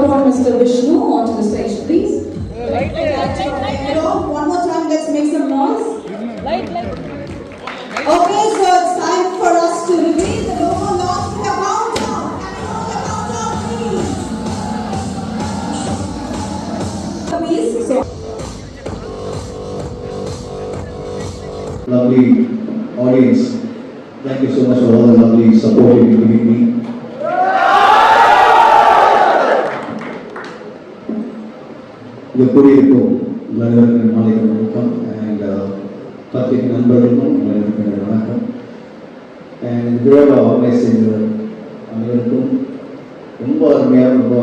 upon Mr. Vishnu onto the stage, please. One more time, let's make some noise. Okay, so it's time for us to reveal the logo launch with a countdown. Please. Lovely audience, thank you so much for all the lovely support you've been giving me. இது கூடியிருக்கும் உலகிற்கு மாநில வணக்கம் and பத்திரிகை நண்பர்களுக்கும் உலகிற்கு வணக்கம் and இந்த விழாவை ஆர்கனைஸ் செய்த அனைவருக்கும் ரொம்ப அருமையாக ரொம்ப